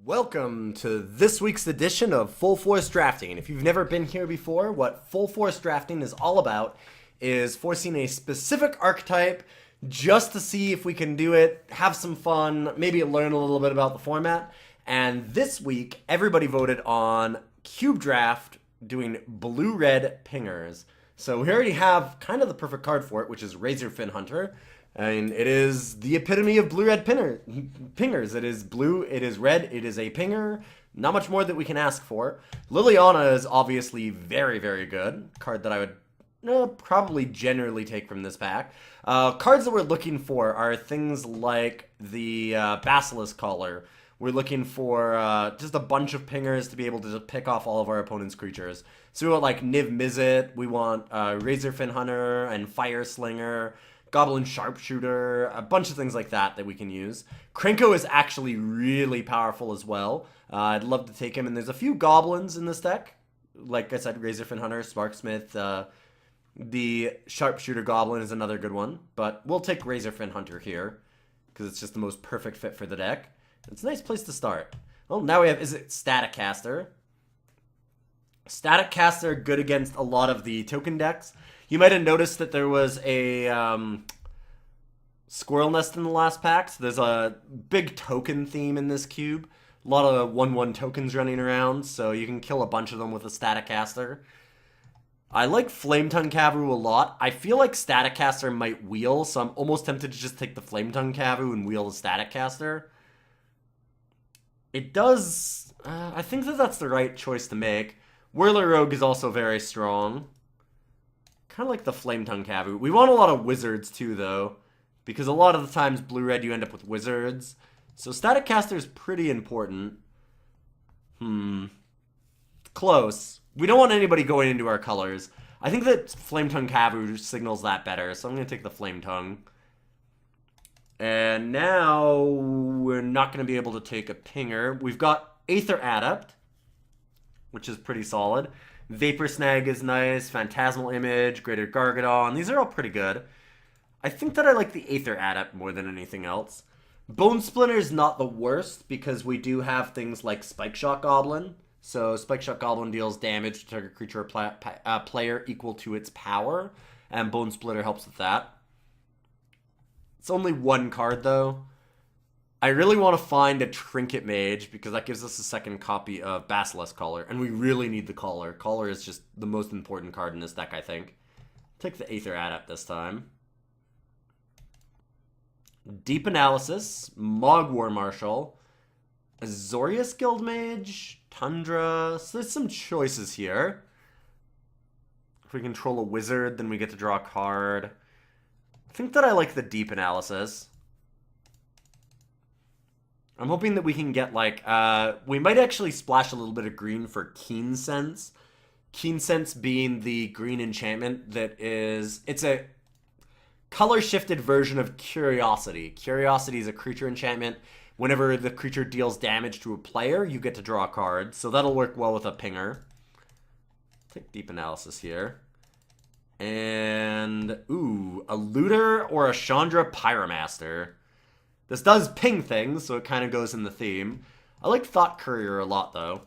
Welcome to this week's edition of Full Force Drafting. And if you've never been here before, what Full Force Drafting is all about is forcing a specific archetype just to see if we can do it, have some fun, maybe learn a little bit about the format. And this week, everybody voted on Cube Draft doing blue-red pingers. So we already have kind of the perfect card for it, which is Razorfin Hunter. I mean, it is the epitome of blue-red pingers. It is blue, it is red, it is a pinger. Not much more that we can ask for. Liliana is obviously very, very good. Card that I would probably generally take from this pack. Cards that we're looking for are things like the Basilisk Collar. We're looking for just a bunch of pingers to be able to just pick off all of our opponent's creatures. So we want like Niv Mizzet, we want Razorfin Hunter and Fire Slinger, Goblin Sharpshooter, a bunch of things like that we can use. Krenko is actually really powerful as well. I'd love to take him, and there's a few goblins in this deck. Like I said, Razorfin Hunter, Sparksmith, the Sharpshooter Goblin is another good one. But we'll take Razorfin Hunter here, because it's just the most perfect fit for the deck. It's a nice place to start. Well, now we have, is it Static Caster? Static Caster, good against a lot of the token decks. You might have noticed that there was a squirrel nest in the last pack. So there's a big token theme in this cube. A lot of 1/1 tokens running around, so you can kill a bunch of them with a Static Caster. I like Flametongue Kavu a lot. I feel like Static Caster might wheel, so I'm almost tempted to just take the Flametongue Kavu and wheel the Static Caster. It does... I think that that's the right choice to make. Whirler Rogue is also very strong. Kind of like the Flametongue Kavu. We want a lot of wizards too, though, because a lot of the times blue-red you end up with wizards. So Static Caster is pretty important. Close. We don't want anybody going into our colors. I think that Flametongue Kavu signals that better, so I'm going to take the Flametongue. And now we're not going to be able to take a pinger. We've got Aether Adept, which is pretty solid. Vapor Snag is nice. Phantasmal Image, Greater Gargadon. These are all pretty good. I think that I like the Aether Adept more than anything else. Bone Splinter is not the worst because we do have things like Spike Shot Goblin. So Spike Shot Goblin deals damage to target creature or player equal to its power. And Bone Splitter helps with that. It's only one card though. I really want to find a Trinket Mage because that gives us a second copy of Basilisk Collar, and we really need the Collar. Collar is just the most important card in this deck, I think. Take the Aether Adept this time. Deep Analysis, Mogwar Marshal, Azorius Guildmage, Tundra. So there's some choices here. If we control a wizard, then we get to draw a card. I think that I like the Deep Analysis. I'm hoping that we can get, like, we might actually splash a little bit of green for Keen Sense. Keen Sense being the green enchantment that is, it's a color-shifted version of Curiosity. Curiosity is a creature enchantment. Whenever the creature deals damage to a player, you get to draw a card. So that'll work well with a pinger. Take Deep Analysis here. And, ooh, a Looter or a Chandra Pyromaster. This does ping things, so it kind of goes in the theme. I like Thought Courier a lot, though.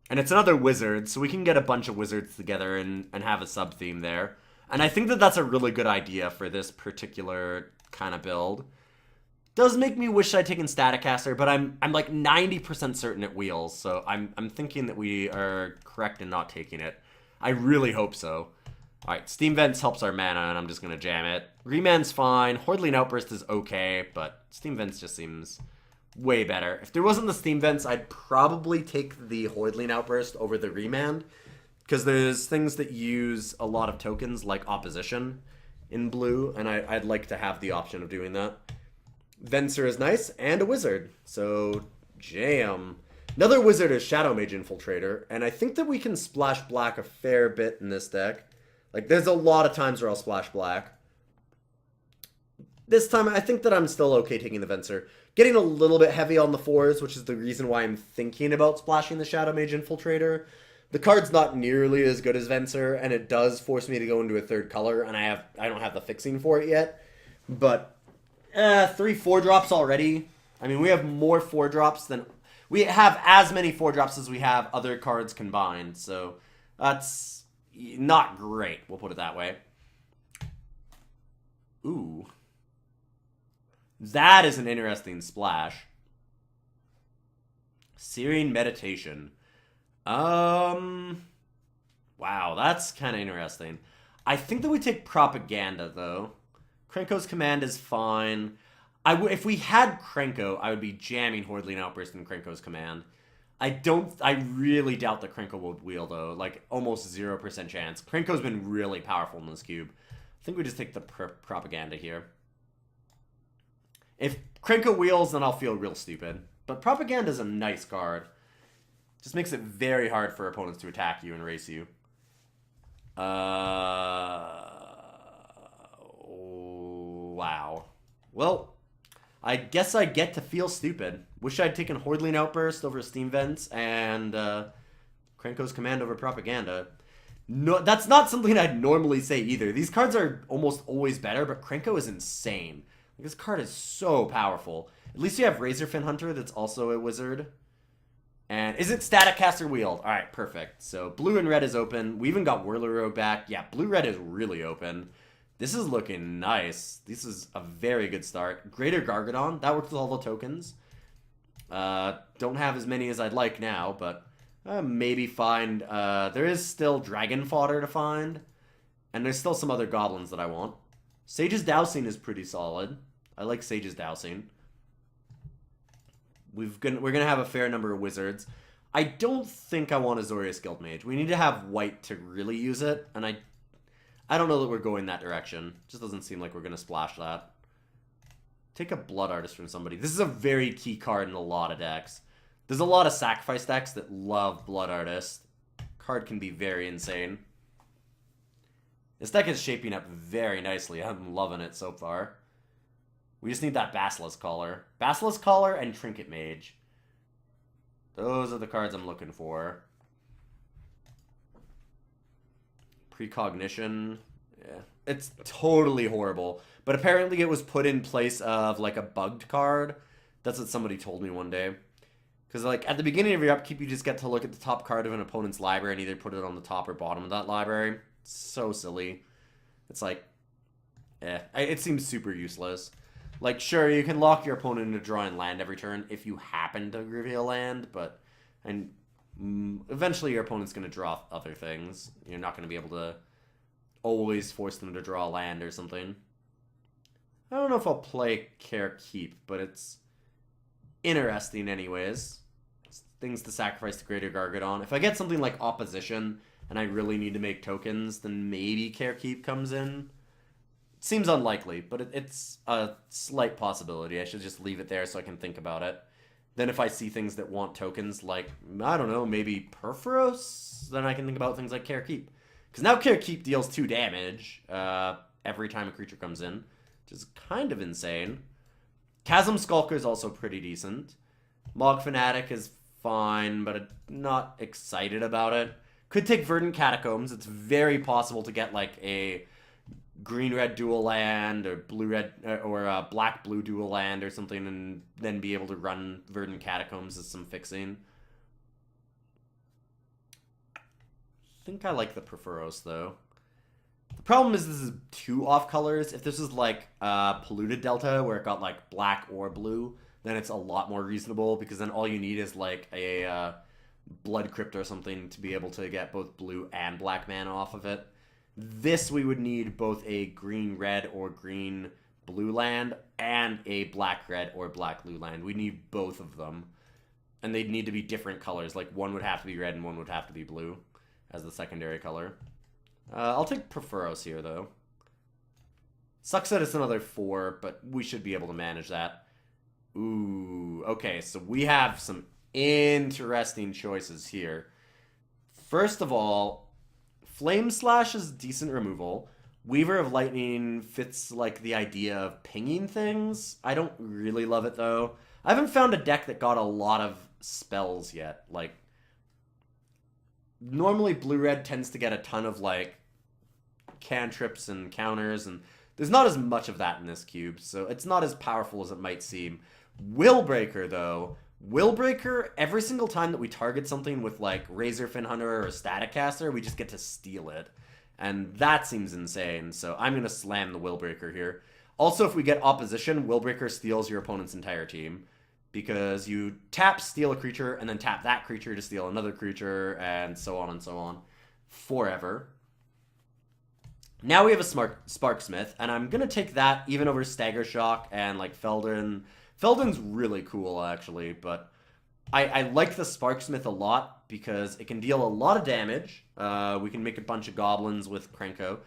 And it's another wizard, so we can get a bunch of wizards together and have a sub-theme there. And I think that that's a really good idea for this particular kind of build. Does make me wish I'd taken Static Caster, but I'm like 90% certain it wheels, so I'm thinking that we are correct in not taking it. I really hope so. Alright, Steam Vents helps our mana, and I'm just going to jam it. Reman's fine. Hordling Outburst is okay, but Steam Vents just seems way better. If there wasn't the Steam Vents, I'd probably take the Hordling Outburst over the Remand, because there's things that use a lot of tokens, like Opposition, in blue, and I'd like to have the option of doing that. Venser is nice, and a Wizard, so jam. Another Wizard is Shadow Mage Infiltrator, and I think that we can splash black a fair bit in this deck. Like, there's a lot of times where I'll splash black. This time, I think that I'm still okay taking the Venser. Getting a little bit heavy on the 4s, which is the reason why I'm thinking about splashing the Shadow Mage Infiltrator. The card's not nearly as good as Venser, and it does force me to go into a third color, and I don't have the fixing for it yet. But 3 4-drops already. I mean, we have more 4-drops than We have as many 4-drops as we have other cards combined, so that's not great, we'll put it that way. Ooh. That is an interesting splash. Serene Meditation. Wow, that's kind of interesting. I think that we take Propaganda, though. Krenko's Command is fine. If we had Krenko, I would be jamming Hordling Outburst in Krenko's Command. I really doubt that Krenko will wheel, though. Like, almost 0% chance. Krenko's been really powerful in this cube. I think we just take the Propaganda here. If Krenko wheels, then I'll feel real stupid. But Propaganda is a nice card. Just makes it very hard for opponents to attack you and race you. Wow. Well, I guess I get to feel stupid. Wish I'd taken Hordling Outburst over Steam Vents and Krenko's Command over Propaganda. No, that's not something I'd normally say either. These cards are almost always better, but Krenko is insane. This card is so powerful. At least you have Razorfin Hunter that's also a wizard. And is it Static Caster wheeled? Alright, perfect. So blue and red is open. We even got Whirler Rogue back. Yeah, blue-red is really open. This is looking nice. This is a very good start. Greater Gargadon. That works with all the tokens. Don't have as many as I'd like now, but maybe find... there is still Dragon Fodder to find. And there's still some other goblins that I want. Sage's Dousing is pretty solid. I like Sage's Dousing. We're gonna have a fair number of wizards. I don't think I want Azorius Guildmage. We need to have white to really use it, and I don't know that we're going that direction. Just doesn't seem like we're gonna splash that. Take a Blood Artist from somebody. This is a very key card in a lot of decks. There's a lot of sacrifice decks that love Blood Artist. Card can be very insane. This deck is shaping up very nicely. I'm loving it so far. We just need that Basilisk Collar. Basilisk Collar and Trinket Mage. Those are the cards I'm looking for. Precognition. Yeah. It's totally horrible. But apparently it was put in place of, like, a bugged card. That's what somebody told me one day. Because, like, at the beginning of your upkeep, you just get to look at the top card of an opponent's library and either put it on the top or bottom of that library. It's so silly. It's like, it seems super useless. Like, sure, you can lock your opponent into drawing land every turn if you happen to reveal land, but eventually your opponent's going to draw other things. You're not going to be able to always force them to draw land or something. I don't know if I'll play Care Keep, but it's interesting anyways. It's things to sacrifice to Greater Gargadon. If I get something like Opposition and I really need to make tokens, then maybe Care Keep comes in. Seems unlikely, but it's a slight possibility. I should just leave it there so I can think about it. Then if I see things that want tokens, like, I don't know, maybe Perforos, then I can think about things like Care Keep. Because now Care Keep deals 2 damage every time a creature comes in, which is kind of insane. Chasm Skulker is also pretty decent. Mog Fanatic is fine, but I'm not excited about it. Could take Verdant Catacombs. It's very possible to get, like, a green-red dual land or blue-red or black-blue dual land or something, and then be able to run Verdant Catacombs as some fixing. I think I like the Perforos, though. The problem is this is 2 off colors. If this is like Polluted Delta, where it got like black or blue, then it's a lot more reasonable, because then all you need is like a Blood Crypt or something to be able to get both blue and black mana off of it. This, we would need both a green-red or green-blue land and a black-red or black-blue land. We need both of them. And they'd need to be different colors. Like, one would have to be red and one would have to be blue as the secondary color. I'll take Perforos here, though. Sucks that it's another 4, but we should be able to manage that. Ooh, okay, so we have some interesting choices here. First of all, Flame Slash is decent removal. Weaver of Lightning fits, like, the idea of pinging things. I don't really love it, though. I haven't found a deck that got a lot of spells yet. Like, normally blue-red tends to get a ton of, like, cantrips and counters, and there's not as much of that in this cube, so it's not as powerful as it might seem. Willbreaker, though, Willbreaker, every single time that we target something with like Razor Fin Hunter or Static Caster, we just get to steal it. And that seems insane, so I'm going to slam the Willbreaker here. Also, if we get opposition, Willbreaker steals your opponent's entire team. Because you tap, steal a creature, and then tap that creature to steal another creature, and so on and so on. Forever. Now we have a Sparksmith, and I'm going to take that even over Stagger Shock and like Feldon. Feldon's really cool, actually, but I like the Sparksmith a lot because it can deal a lot of damage. We can make a bunch of goblins with Krenko.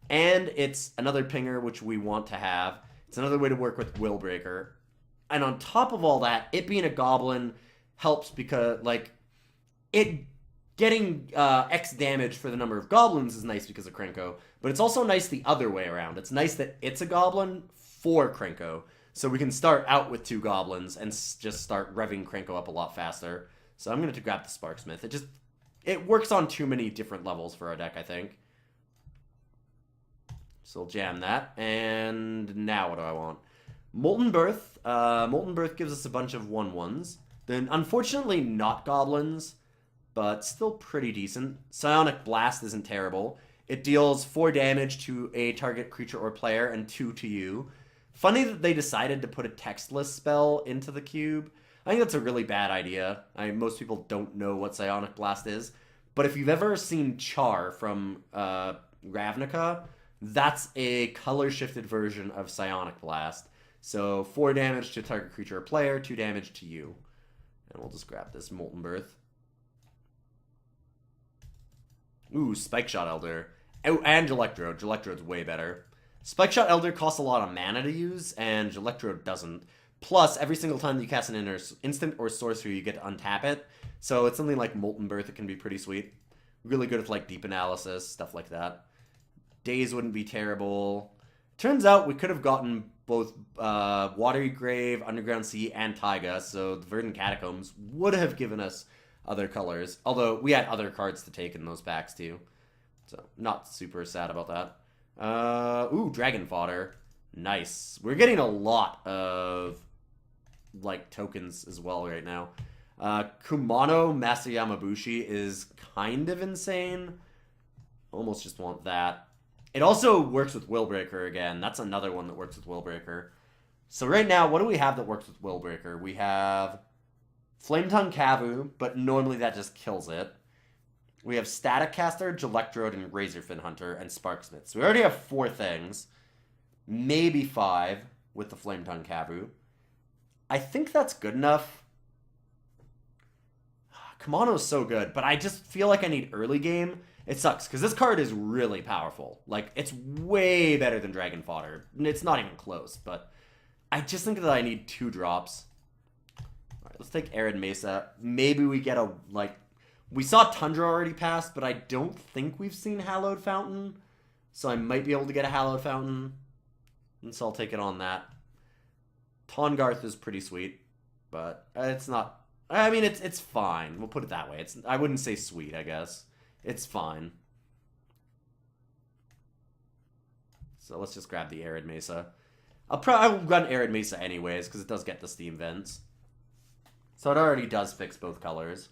And it's another pinger, which we want to have. It's another way to work with Willbreaker. And on top of all that, it being a goblin helps because, like, it getting X damage for the number of goblins is nice because of Krenko. But it's also nice the other way around. It's nice that it's a goblin for Krenko. So we can start out with 2 goblins and just start revving Krenko up a lot faster. So I'm going to grab the Sparksmith. It works on too many different levels for our deck, I think. So we'll jam that. And now what do I want? Molten Birth. Molten Birth gives us a bunch of 1/1s. Then, unfortunately, not goblins, but still pretty decent. Psionic Blast isn't terrible. It deals 4 damage to a target creature or player and 2 to you. Funny that they decided to put a textless spell into the cube. I think that's a really bad idea. Most people don't know what Psionic Blast is. But if you've ever seen Char from Ravnica, that's a color-shifted version of Psionic Blast. So 4 damage to target creature or player, 2 damage to you. And we'll just grab this Molten Birth. Ooh, Spike Shot Elder. Oh, and Electrode. Electrode's way better. Spike Shot Elder costs a lot of mana to use, and Electrode doesn't. Plus, every single time you cast an instant or sorcery, you get to untap it. So it's something like Molten Birth, it can be pretty sweet. Really good with like Deep Analysis, stuff like that. Daze wouldn't be terrible. Turns out we could have gotten both Watery Grave, Underground Sea, and Taiga, so the Verdant Catacombs would have given us other colors. Although we had other cards to take in those packs too. So not super sad about that. Ooh, Dragon Fodder. Nice. We're getting a lot of like tokens as well right now. Kumano Master Yamabushi is kind of insane. Almost just want that. It also works with Willbreaker again. That's another one that works with Willbreaker. So right now, what do we have that works with Willbreaker? We have Flametongue Kavu, but normally that just kills it. We have Static Caster, Electrode, and Razorfin Hunter, and Sparksmith. So we already have 4 things. Maybe 5 with the Flametongue Kavu. I think that's good enough. Kamano's so good, but I just feel like I need early game. It sucks, because this card is really powerful. Like, it's way better than Dragon Fodder. It's not even close, but I just think that I need 2 drops. Alright, let's take Arid Mesa. Maybe we get a, like... We saw Tundra already pass, but I don't think we've seen Hallowed Fountain. So I might be able to get a Hallowed Fountain. And so I'll take it on that. Tawngarth is pretty sweet, but it's not... I mean, it's fine. We'll put it that way. I wouldn't say sweet, I guess. It's fine. So let's just grab the Arid Mesa. I'll run Arid Mesa anyways, because it does get the Steam Vents. So it already does fix both colors.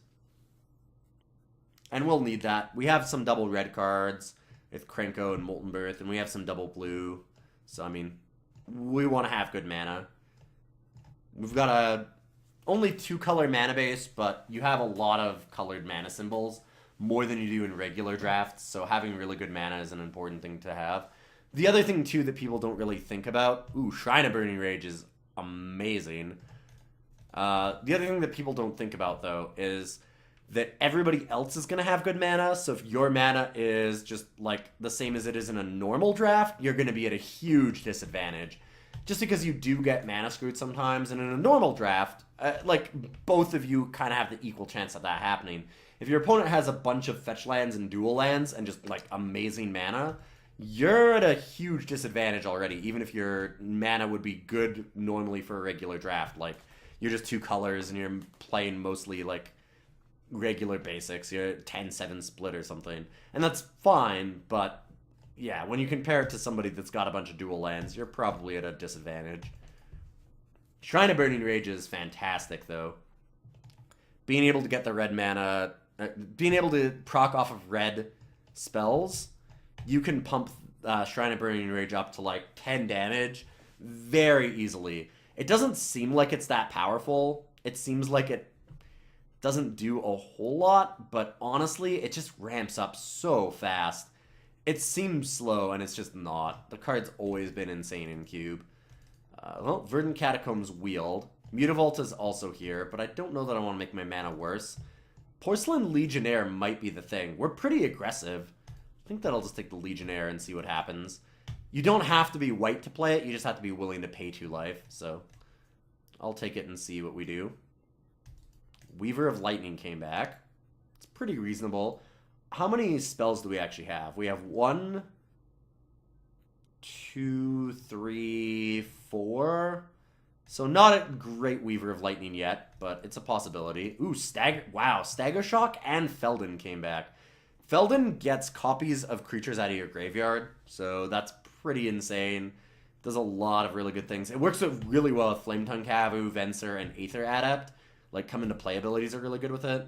And we'll need that. We have some double red cards with Krenko and Molten Birth, and we have some double blue. So, I mean, we want to have good mana. We've got a only 2-color mana base, but you have a lot of colored mana symbols, more than you do in regular drafts, so having really good mana is an important thing to have. The other thing, too, that people don't really think about... Ooh, Shrine of Burning Rage is amazing. The other thing that people don't think about, though, is that everybody else is going to have good mana, so if your mana is just, like, the same as it is in a normal draft, you're going to be at a huge disadvantage. Just because you do get mana screwed sometimes, and in a normal draft, like, both of you kind of have the equal chance of that happening. If your opponent has a bunch of fetch lands and dual lands and just, like, amazing mana, you're at a huge disadvantage already, even if your mana would be good normally for a regular draft. Like, you're just 2 colors and you're playing mostly, like, regular basics. You're 10-7 split or something. And that's fine, but, yeah, when you compare it to somebody that's got a bunch of dual lands, you're probably at a disadvantage. Shrine of Burning Rage is fantastic, though. being able to get the red mana, being able to proc off of red spells, you can pump Shrine of Burning Rage up to like 10 damage very easily. It doesn't seem like it's that powerful. It seems like it doesn't do a whole lot, but honestly, it just ramps up so fast. It seems slow, and it's just not. The card's always been insane in Cube. Well, Verdant Catacombs Wield. Mutavault is also here, but I don't know that I want to make my mana worse. Porcelain Legionnaire might be the thing. We're pretty aggressive. I think that I'll just take the Legionnaire and see what happens. You don't have to be white to play it, you just have to be willing to pay 2 life, so I'll take it and see what we do. Weaver of Lightning came back. It's pretty reasonable. How many spells do we actually have? We have 1, 2, 3, 4. So not a great Weaver of Lightning yet, but it's a possibility. Ooh, wow, Stagger Shock and Feldon came back. Feldon gets copies of creatures out of your graveyard, so that's pretty insane. Does a lot of really good things. It works really well with Flametongue Kavu, Venser, and Aether Adept. Like, come into play abilities are really good with it.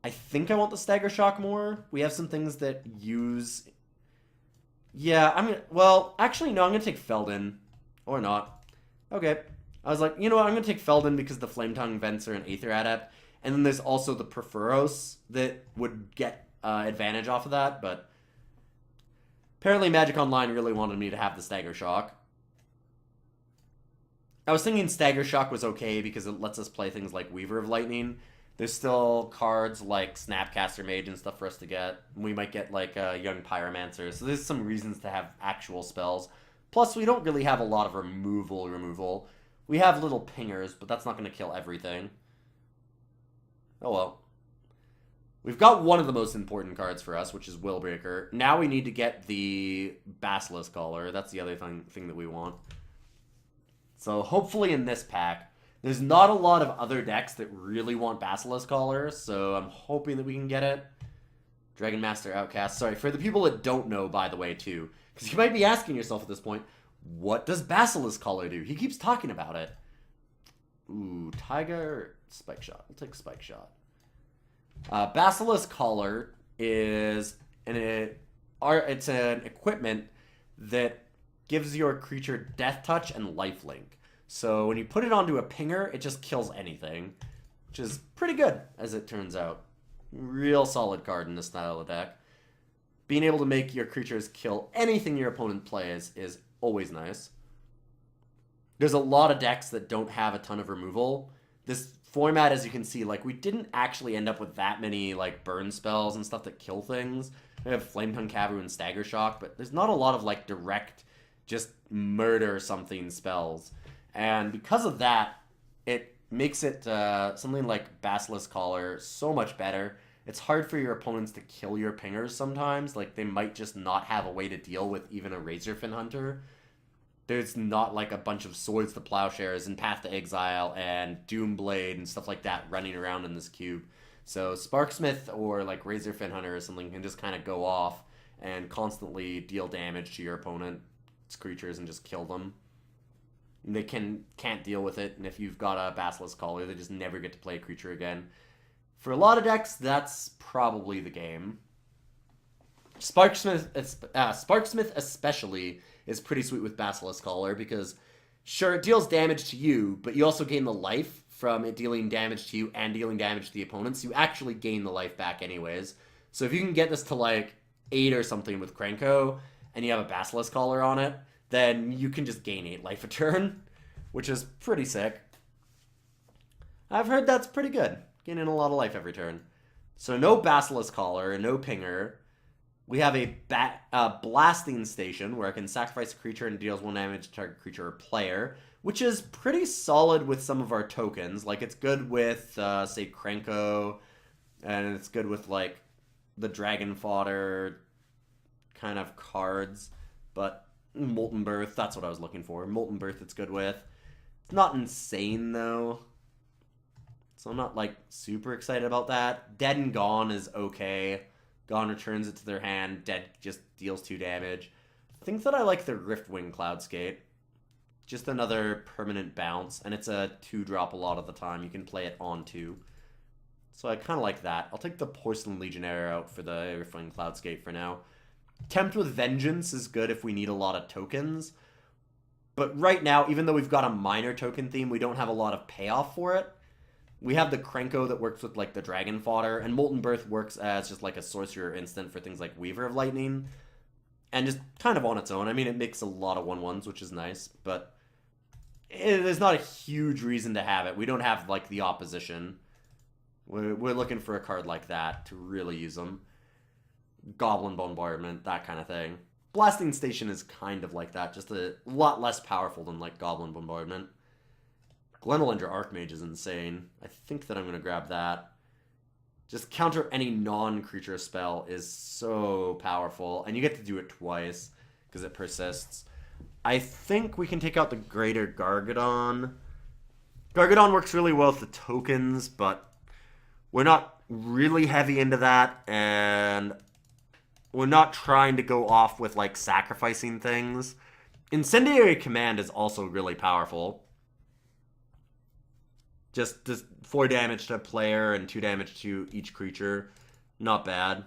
I think I want the Stagger Shock more. We have some things that use... Yeah, well, actually, no, I'm going to take Feldon. Or not. Okay. I was like, you know what, I'm going to take Feldon because the Flametongue, Venser, and Aether Adept. And then there's also the Perforos that would get advantage off of that, but... Apparently Magic Online really wanted me to have the Stagger Shock. I was thinking Stagger Shock was okay because it lets us play things like Weaver of Lightning. There's still cards like Snapcaster Mage and stuff for us to get. We might get like Young Pyromancer. So there's some reasons to have actual spells. Plus, we don't really have a lot of removal. We have little pingers, but that's not going to kill everything. Oh well. We've got one of the most important cards for us, which is Willbreaker. Now we need to get the Basilisk Caller. That's the other thing that we want. So hopefully in this pack, there's not a lot of other decks that really want Basilisk Caller, so I'm hoping that we can get it. Dragon Master Outcast. Sorry, for the people that don't know, by the way, too, because you might be asking yourself at this point, what does Basilisk Caller do? He keeps talking about it. Ooh, Tiger, Spike Shot. We'll take Spike Shot. Basilisk Caller is it's an equipment that gives your creature Death Touch and Lifelink. So when you put it onto a pinger, it just kills anything, which is pretty good, as it turns out. Real solid card in this style of deck. Being able to make your creatures kill anything your opponent plays is always nice. There's a lot of decks that don't have a ton of removal. This format, as you can see, like, we didn't actually end up with that many, like, burn spells and stuff that kill things. We have Flametongue Kavu and Stagger Shock, but there's not a lot of, like, direct, just murder something spells. And because of that, it makes it something like Basilisk Caller so much better. It's hard for your opponents to kill your pingers sometimes. Like, they might just not have a way to deal with even a Razorfin Hunter. There's not, like, a bunch of Swords to Plowshares and Path to Exile and Doomblade and stuff like that running around in this cube. So Sparksmith or, like, Razorfin Hunter or something can just kind of go off and constantly deal damage to your opponent's creatures and just kill them. They can't deal with it, and if you've got a Basilisk Caller, they just never get to play a creature again. For a lot of decks, that's probably the game. Sparksmith especially is pretty sweet with Basilisk Caller because, sure, it deals damage to you, but you also gain the life from it dealing damage to you and dealing damage to the opponents. You actually gain the life back anyways. So if you can get this to, like, 8 or something with Krenko, and you have a Basilisk Caller on it, then you can just gain 8 life a turn, which is pretty sick. I've heard that's pretty good, gaining a lot of life every turn. So no Basilisk Caller, no Pinger. We have a Blasting Station, where I can sacrifice a creature and deals 1 damage to target creature or player, which is pretty solid with some of our tokens. Like, it's good with, say, Krenko, and it's good with, like, the Dragon Fodder kind of cards, but Molten Birth, that's what I was looking for. Molten Birth it's good with. It's not insane, though. So I'm not, like, super excited about that. Dead and Gone is okay. Gone returns it to their hand. Dead just deals 2 damage. I think that I like the Riftwing Cloudskate. Just another permanent bounce, and it's a 2-drop a lot of the time. You can play it on 2. So I kind of like that. I'll take the Porcelain Legionnaire out for the Reflecting Cloudscape for now. Tempt with Vengeance is good if we need a lot of tokens. But right now, even though we've got a minor token theme, we don't have a lot of payoff for it. We have the Krenko that works with like the Dragon Fodder, and Molten Birth works as just like a sorcerer instant for things like Weaver of Lightning. And just kind of on its own. I mean, it makes a lot of 1/1s, which is nice, but there's not a huge reason to have it. We don't have like the opposition. We're looking for a card like that to really use them. Goblin Bombardment, that kind of thing. Blasting Station is kind of like that, just a lot less powerful than like Goblin Bombardment. Glenelender Archmage is insane. I think that I'm going to grab that. Just counter any non-creature spell is so powerful, and you get to do it twice because it persists. I think we can take out the Greater Gargadon. Gargadon works really well with the tokens, but we're not really heavy into that, and we're not trying to go off with, like, sacrificing things. Incendiary Command is also really powerful. Just 4 damage to a player and 2 damage to each creature. Not bad.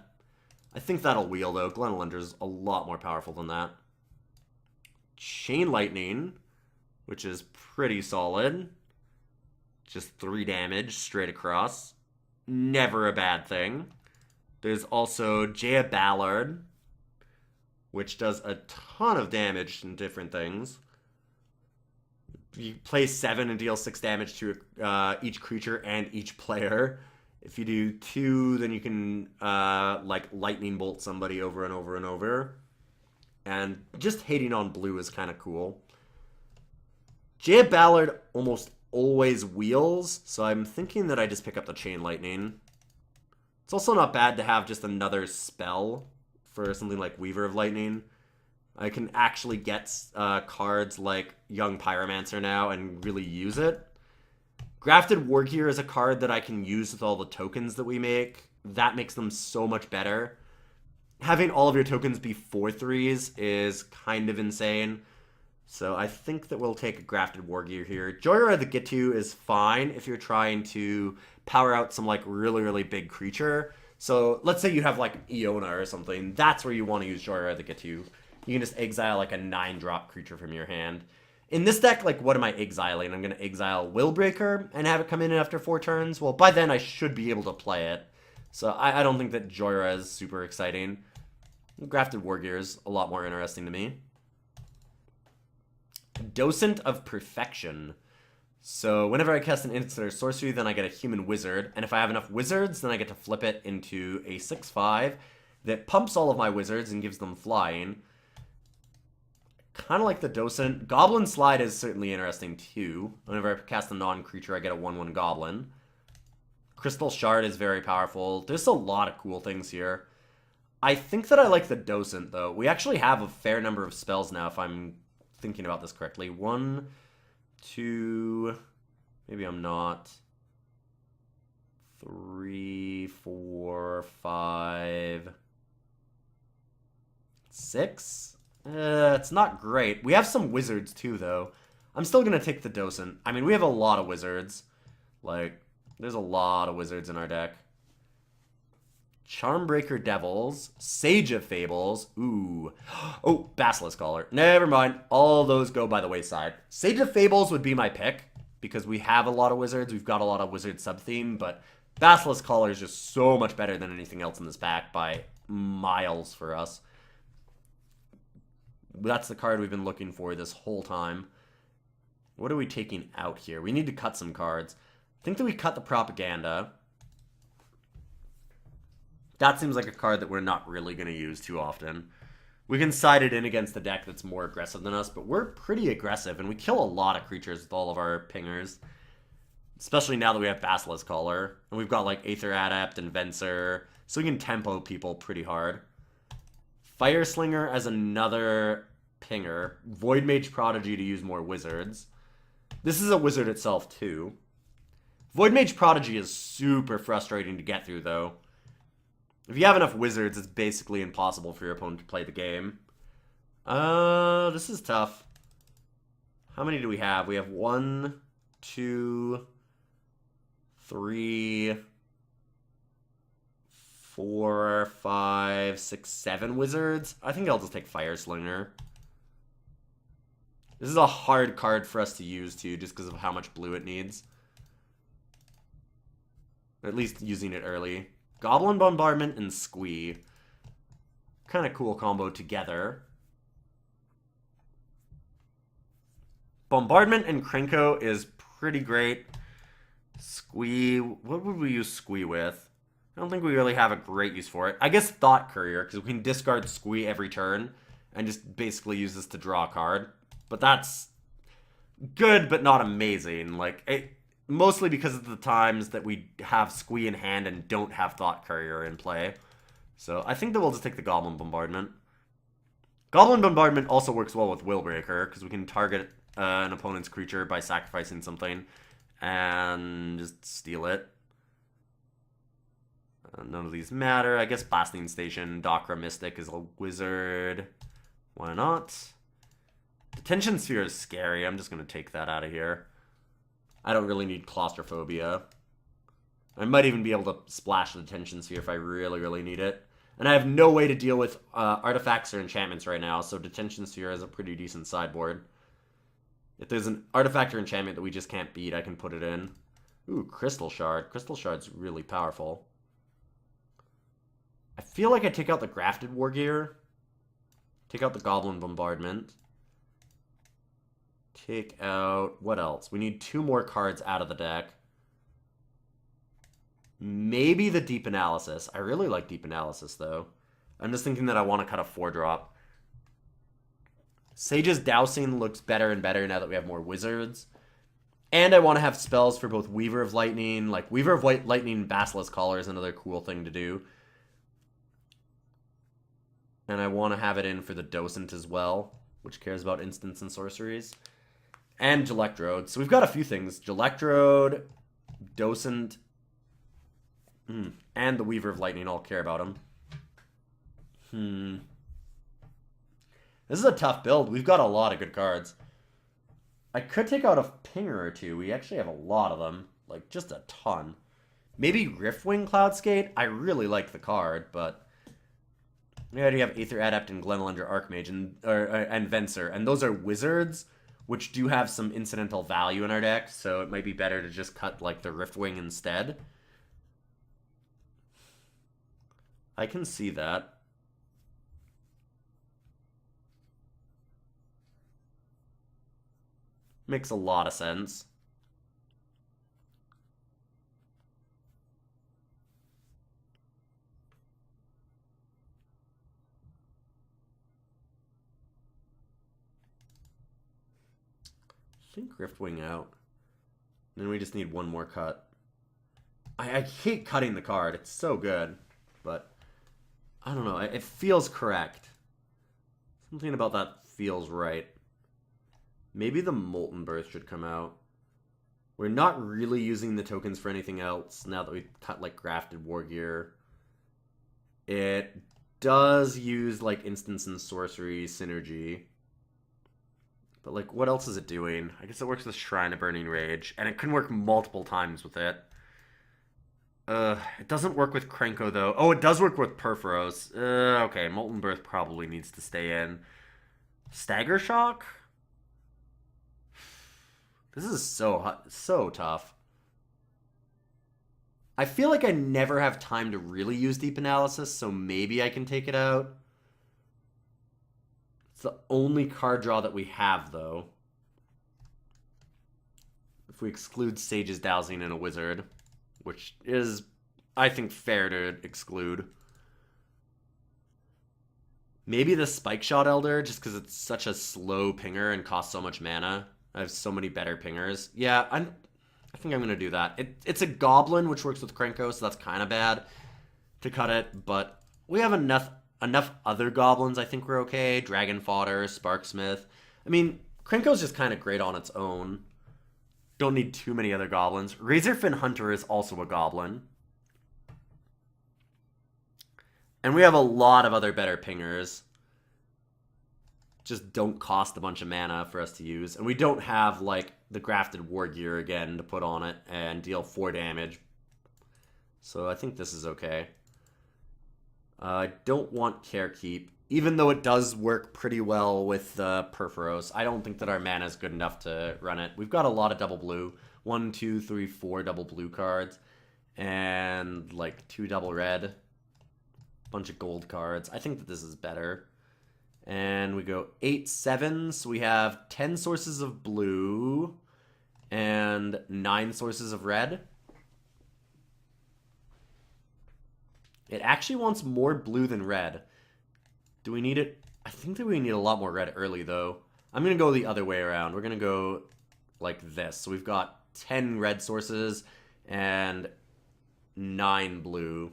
I think that'll wheel, though. Glenelender's a lot more powerful than that. Chain Lightning, which is pretty solid. Just 3 damage straight across. Never a bad thing. There's also Jaya Ballard, which does a ton of damage in different things. You play 7 and deal 6 damage to each creature and each player. If you do 2, then you can like lightning bolt somebody over and over and over. And just hating on blue is kind of cool. Jaya Ballard almost always wheels, so I'm thinking that I just pick up the Chain Lightning. It's also not bad to have just another spell for something like Weaver of Lightning. I can actually get cards like Young Pyromancer now and really use it. Grafted Wargear is a card that I can use with all the tokens that we make. That makes them so much better. Having all of your tokens be 4/3s is kind of insane. So I think that we'll take a Grafted Wargear here. Joyride the Gitu is fine if you're trying to power out some like really big creature. So let's say you have like Iona or something. That's where you want to use Joyride the Gitu. You can just exile like a 9-drop creature from your hand. In this deck, like, what am I exiling? I'm going to exile Willbreaker and have it come in after 4 turns. Well, by then I should be able to play it. So I don't think that Joyra is super exciting. Grafted Wargear is a lot more interesting to me. Docent of Perfection. So whenever I cast an instant or sorcery, then I get a human wizard. And if I have enough wizards, then I get to flip it into a 6/5 that pumps all of my wizards and gives them flying. Kind of like the Docent. Goblin Slide is certainly interesting too. Whenever I cast a non-creature, I get a 1/1 Goblin. Crystal Shard is very powerful. There's a lot of cool things here. I think that I like the Docent, though. We actually have a fair number of spells now, if I'm thinking about this correctly. 1, 2... Maybe I'm not. 3, 4, 5... 6? It's not great. We have some wizards, too, though. I'm still going to take the Docent. I mean, we have a lot of wizards. Like, there's a lot of wizards in our deck. Charmbreaker Devils. Sage of Fables. Ooh. Oh, Basilisk Collar. Never mind. All those go by the wayside. Sage of Fables would be my pick, because we have a lot of wizards. We've got a lot of wizard sub-theme, but Basilisk Collar is just so much better than anything else in this pack by miles for us. That's the card we've been looking for this whole time. What are we taking out here? We need to cut some cards. I think that we cut the Propaganda. That seems like a card that we're not really going to use too often. We can side it in against the deck that's more aggressive than us, but we're pretty aggressive, and we kill a lot of creatures with all of our pingers. Especially now that we have Basilisk Collar. And we've got like Aether Adept and Venser, so we can tempo people pretty hard. Fire Slinger as another pinger. Void Mage Prodigy to use more wizards. This is a wizard itself, too. Void Mage Prodigy is super frustrating to get through, though. If you have enough wizards, it's basically impossible for your opponent to play the game. This is tough. How many do we have? We have 1, 2, 3, 4, 5, 6, 7 wizards. I think I'll just take Fire Slinger. This is a hard card for us to use, too, just because of how much blue it needs. At least using it early. Goblin Bombardment and Squee. Kind of cool combo together. Bombardment and Krenko is pretty great. Squee, what would we use Squee with? I don't think we really have a great use for it. I guess Thought Courier, because we can discard Squee every turn and just basically use this to draw a card. But that's good, but not amazing. Like, mostly because of the times that we have Squee in hand and don't have Thought Courier in play. So I think that we'll just take the Goblin Bombardment. Goblin Bombardment also works well with Willbreaker, because we can target an opponent's creature by sacrificing something and just steal it. None of these matter. I guess Blasting Station, Dakra Mystic is a wizard. Why not? Detention Sphere is scary. I'm just going to take that out of here. I don't really need Claustrophobia. I might even be able to splash the Detention Sphere if I really, really need it. And I have no way to deal with artifacts or enchantments right now, so Detention Sphere is a pretty decent sideboard. If there's an artifact or enchantment that we just can't beat, I can put it in. Ooh, Crystal Shard. Crystal Shard's really powerful. I feel like I take out the Grafted War Gear. Take out the Goblin Bombardment. Take out... what else? We need 2 more cards out of the deck. Maybe the Deep Analysis. I really like Deep Analysis, though. I'm just thinking that I want to cut a 4-drop. Sage's Dousing looks better and better now that we have more wizards. And I want to have spells for both Weaver of Lightning. Like, Weaver of Lightning and Basilisk Collar is another cool thing to do. And I want to have it in for the Docent as well, which cares about instants and sorceries. And Gelectrode. So we've got a few things. Gelectrode, Docent, and the Weaver of Lightning all care about him. This is a tough build. We've got a lot of good cards. I could take out a Pinger or two. We actually have a lot of them. Like, just a ton. Maybe Riftwing Cloudskate? I really like the card, but... we already have Aether Adept and Glenelender Archmage and Venser. And those are wizards, which do have some incidental value in our deck, so it might be better to just cut, like, the Riftwing instead. I can see that. Makes a lot of sense. I think Riftwing out. Then we just need one more cut. I hate cutting the card. It's so good. But, I don't know. It feels correct. Something about that feels right. Maybe the Molten Birth should come out. We're not really using the tokens for anything else now that we've cut, like, Grafted War Gear. It does use, like, instants and sorcery synergy. But, like, what else is it doing? I guess it works with Shrine of Burning Rage. And it can work multiple times with it. It doesn't work with Krenko, though. Oh, it does work with Perforos. Okay, Molten Birth probably needs to stay in. Stagger Shock? This is so tough. I feel like I never have time to really use Deep Analysis, so maybe I can take it out. It's the only card draw that we have, though. If we exclude Sage's Dowsing and a Wizard, which is, I think, fair to exclude. Maybe the Spike Shot Elder, just because it's such a slow pinger and costs so much mana. I have so many better pingers. Yeah, I think I'm going to do that. It's a Goblin, which works with Krenko, so that's kind of bad to cut it. But we have enough other Goblins. I think we're okay. Dragon Fodder, Sparksmith. I mean, Krenko's just kind of great on its own. Don't need too many other Goblins. Razorfin Hunter is also a Goblin. And we have a lot of other better pingers. Just don't cost a bunch of mana for us to use. And we don't have, like, the Grafted War Gear again to put on it and deal 4 damage. So I think this is okay. I don't want Care Keep, even though it does work pretty well with Perforos. I don't think that our mana is good enough to run it. We've got a lot of double blue. 1, 2, 3, 4 double blue cards. And like 2 double red. Bunch of gold cards. I think that this is better. And we go 8, 7. So we have 10 sources of blue and 9 sources of red. It actually wants more blue than red. Do we need it? I think that we need a lot more red early, though. I'm going to go the other way around. We're going to go like this. So we've got 10 red sources and 9 blue.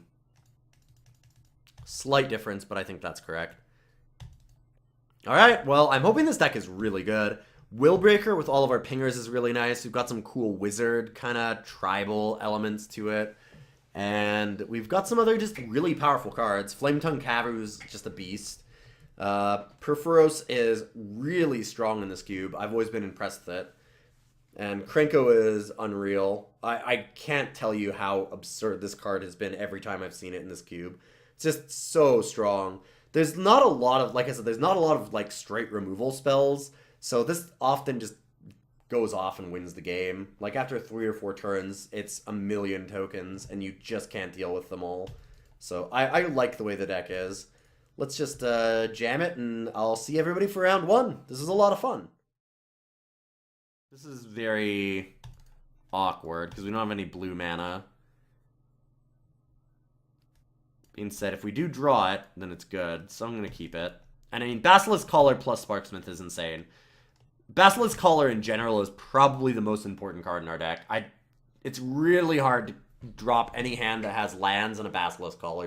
Slight difference, but I think that's correct. Alright, well, I'm hoping this deck is really good. Willbreaker with all of our pingers is really nice. We've got some cool wizard kind of tribal elements to it. And we've got some other just really powerful cards. Flametongue Cavu's just a beast. Perforos is really strong in this cube. I've always been impressed with it. And Krenko is unreal. I can't tell you how absurd this card has been every time I've seen it in this cube. It's just so strong. There's not a lot of, like I said, there's not a lot of like straight removal spells. So this often just goes off and wins the game. Like after 3 or 4 turns, it's a million tokens and you just can't deal with them all. So I like the way the deck is. Let's just jam it and I'll see everybody for round 1. This is a lot of fun. This is very awkward because we don't have any blue mana. Being said, if we do draw it, then it's good. So I'm going to keep it. And I mean, Basilisk Collar plus Sparksmith is insane. Basilisk Collar in general is probably the most important card in our deck. It's really hard to drop any hand that has lands and a Basilisk Collar.